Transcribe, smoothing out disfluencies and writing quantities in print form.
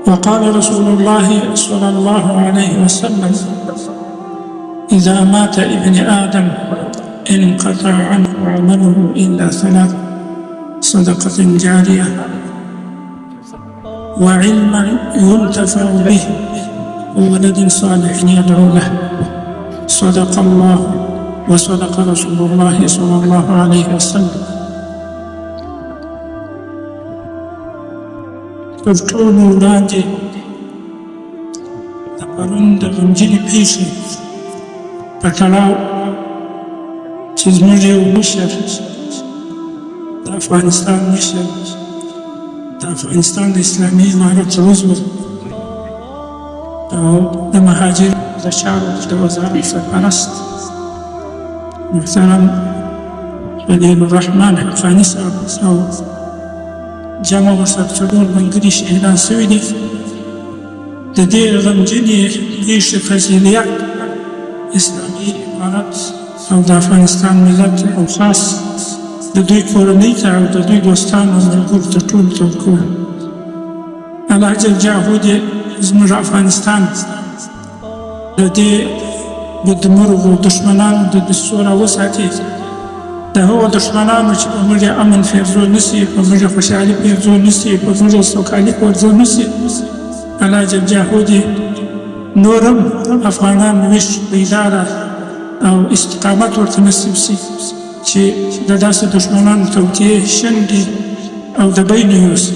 وقال رسول الله صلى الله عليه وسلم: إذا مات ابن آدم انقطع عنه عمله إلا ثلاث: صدقة جارية، وعلم ينتفع به، وولد صالح يدعو له. صدق الله وصدق رسول الله صلى الله عليه وسلم. تر ټولو وړاندې د پرون د غمجنې پیښې په تړاو چې زموږ یو مشر د افغانستان مشر د افغانستان د اسلامي امارت عضو او د مهاجرو د چارو د وزارت سرپرست محترم خلیل الرحمن حقانی صاحب او جمع ورسره څلور ملګري شهیدان شوي دي. د دې غمجنې پیښې فضیلت اسلامي امارت او د افغانستان ملت او خاص د دوی کورنۍ ته او د دوی دوستانو او ملګرو ته ټولو ته ورکوو. الله جل جلاله دې زموږ افغانستان د دې بدمرغو دښمنانو د دسیسو راوساتي، د هغو دښمنانو چې په موږ امن پېرزو نه شي، په موږ خوشحالي پېرزو نه شي، په موږ سوکالي پېرزو نه شي. الله جل جلاله دې نور هم افغانان ویښ بیداره او استقامت ورته نصیب شي چې د داسې دښمنانو توطیې شنډې او د بین یوسي.